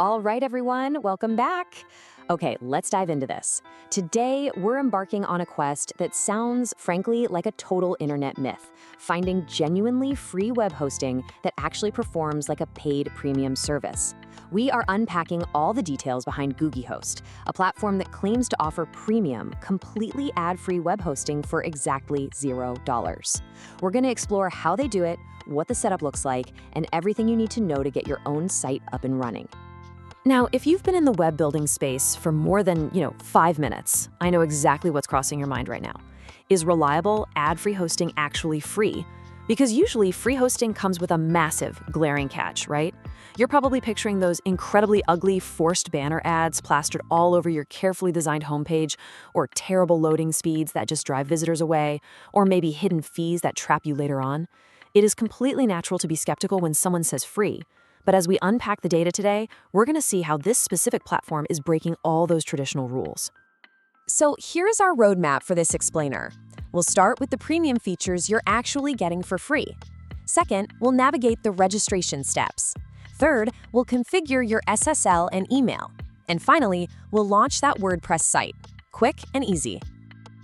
All right, everyone, welcome back. Okay, let's dive into this. Today, we're embarking on a quest that sounds, frankly, like a total internet myth, finding genuinely free web hosting that actually performs like a paid premium service. We are unpacking all the details behind GoogieHost, a platform that claims to offer premium, completely ad-free web hosting for exactly $0. We're going to explore how they do it, what the setup looks like, and everything you need to know to get your own site up and running. Now, if you've been in the web building space for more than, 5 minutes, I know exactly what's crossing your mind right now. Is reliable, ad-free hosting actually free? Because usually free hosting comes with a massive, glaring catch, right? You're probably picturing those incredibly ugly forced banner ads plastered all over your carefully designed homepage, or terrible loading speeds that just drive visitors away, or maybe hidden fees that trap you later on. It is completely natural to be skeptical when someone says free. But as we unpack the data today, we're going to see how this specific platform is breaking all those traditional rules. So here's our roadmap for this explainer. We'll start with the premium features you're actually getting for free. Second, we'll navigate the registration steps. Third, we'll configure your SSL and email. And finally, we'll launch that WordPress site. Quick and easy.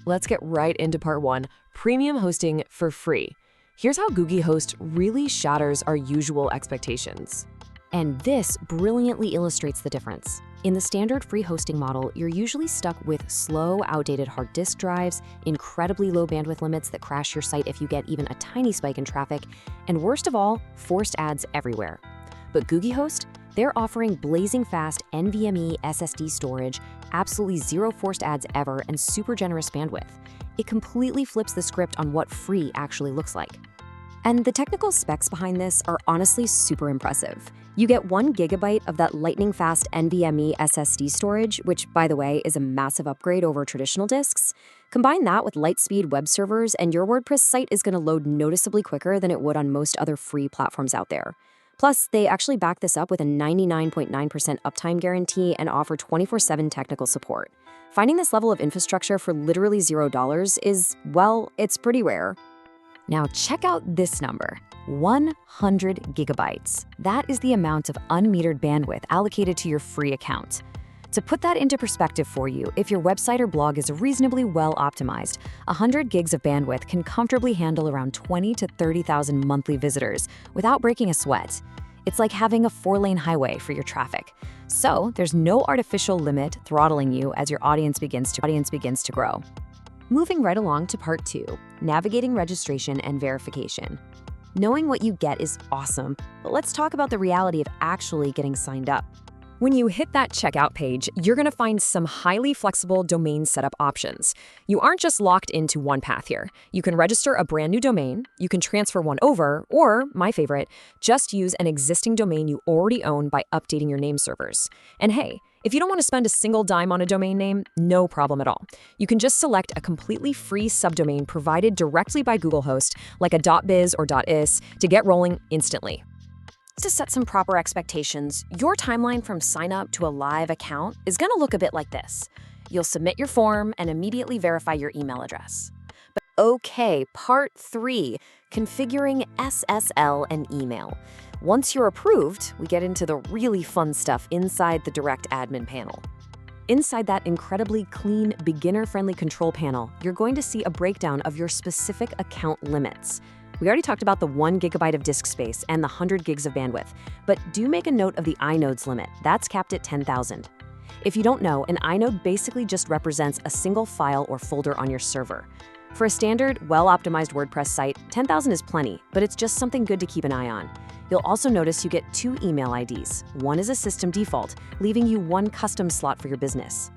Let's get right into part one, premium hosting for free. Here's how GoogieHost really shatters our usual expectations. And this brilliantly illustrates the difference. In the standard free hosting model, you're usually stuck with slow, outdated hard disk drives, incredibly low bandwidth limits that crash your site if you get even a tiny spike in traffic, and worst of all, forced ads everywhere. But GoogieHost, they're offering blazing fast NVMe SSD storage, absolutely zero forced ads ever, and super generous bandwidth. It completely flips the script on what free actually looks like. And the technical specs behind this are honestly super impressive. You get 1 GB of that lightning-fast NVMe SSD storage, which, by the way, is a massive upgrade over traditional disks. Combine that with light-speed web servers, and your WordPress site is going to load noticeably quicker than it would on most other free platforms out there. Plus, they actually back this up with a 99.9% uptime guarantee and offer 24/7 technical support. Finding this level of infrastructure for literally $0 is, well, it's pretty rare. Now check out this number, 100 gigabytes. That is the amount of unmetered bandwidth allocated to your free account. To put that into perspective for you, if your website or blog is reasonably well optimized, 100 gigs of bandwidth can comfortably handle around 20 to 30,000 monthly visitors without breaking a sweat. It's like having a 4-lane highway for your traffic. So there's no artificial limit throttling you as your audience begins to grow. Moving right along to part 2, navigating registration and verification. Knowing what you get is awesome, but let's talk about the reality of actually getting signed up. When you hit that checkout page, you're going to find some highly flexible domain setup options. You aren't just locked into one path here. You can register a brand new domain, you can transfer one over, or, my favorite, just use an existing domain you already own by updating your name servers. And hey, if you don't want to spend a single dime on a domain name, no problem at all. You can just select a completely free subdomain provided directly by GoogieHost, like a .biz or .is, to get rolling instantly. To set some proper expectations, your timeline from sign up to a live account is going to look a bit like this. You'll submit your form and immediately verify your email address. But okay, part 3, configuring SSL and email. Once you're approved, we get into the really fun stuff inside the direct admin panel. Inside that incredibly clean, beginner-friendly control panel, you're going to see a breakdown of your specific account limits. We already talked about the 1 GB of disk space and the 100 gigs of bandwidth, but do make a note of the inodes limit. That's capped at 10,000. If you don't know, an inode basically just represents a single file or folder on your server. For a standard, well-optimized WordPress site, 10,000 is plenty, but it's just something good to keep an eye on. You'll also notice you get 2 email IDs. One is a system default, leaving you 1 custom slot for your business.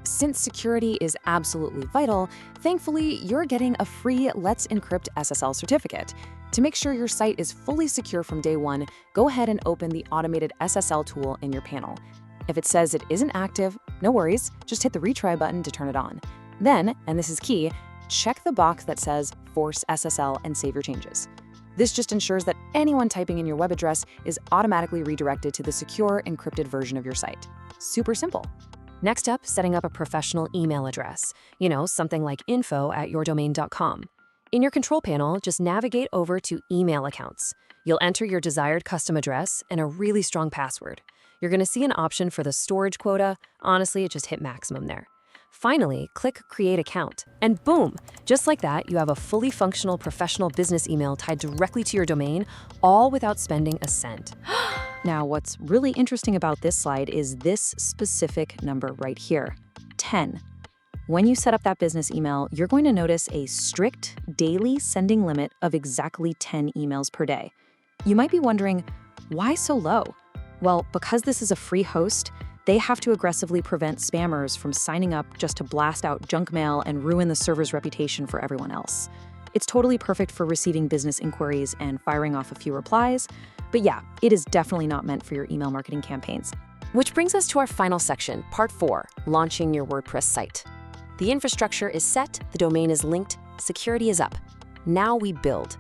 Since security is absolutely vital, thankfully, you're getting a free Let's Encrypt SSL certificate. To make sure your site is fully secure from day one, go ahead and open the automated SSL tool in your panel. If it says it isn't active, no worries, just hit the retry button to turn it on. Then, and this is key, check the box that says Force SSL and save your changes. This just ensures that anyone typing in your web address is automatically redirected to the secure, encrypted version of your site. Super simple. Next up, setting up a professional email address. Something like info@yourdomain.com. In your control panel, just navigate over to Email Accounts. You'll enter your desired custom address and a really strong password. You're going to see an option for the storage quota. Honestly, it just hit maximum there. Finally, click Create Account, and boom! Just like that, you have a fully functional professional business email tied directly to your domain, all without spending a cent. Now, what's really interesting about this slide is this specific number right here, 10. When you set up that business email, you're going to notice a strict daily sending limit of exactly 10 emails per day. You might be wondering, why so low? Well, because this is a free host, they have to aggressively prevent spammers from signing up just to blast out junk mail and ruin the server's reputation for everyone else. It's totally perfect for receiving business inquiries and firing off a few replies, but yeah, it is definitely not meant for your email marketing campaigns. Which brings us to our final section, Part 4, Launching Your WordPress Site. The infrastructure is set, the domain is linked, security is up. Now we build.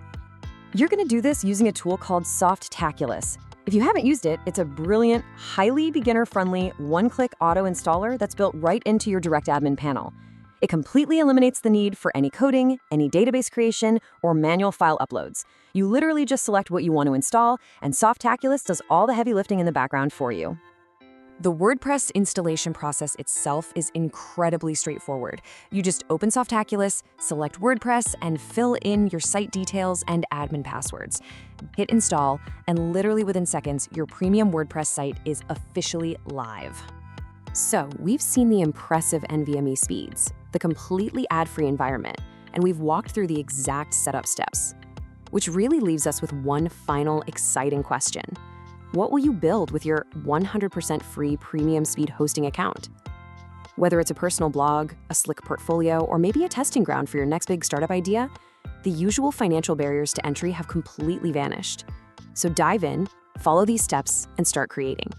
You're going to do this using a tool called Softaculous. If you haven't used it, it's a brilliant, highly beginner-friendly, one-click auto-installer that's built right into your direct admin panel. It completely eliminates the need for any coding, any database creation, or manual file uploads. You literally just select what you want to install, and Softaculous does all the heavy lifting in the background for you. The WordPress installation process itself is incredibly straightforward. You just open Softaculous, select WordPress, and fill in your site details and admin passwords. Hit install, and literally within seconds, your premium WordPress site is officially live. So we've seen the impressive NVMe speeds, the completely ad-free environment, and we've walked through the exact setup steps, which really leaves us with one final exciting question. What will you build with your 100% free premium speed hosting account? Whether it's a personal blog, a slick portfolio, or maybe a testing ground for your next big startup idea, the usual financial barriers to entry have completely vanished. So dive in, follow these steps, and start creating.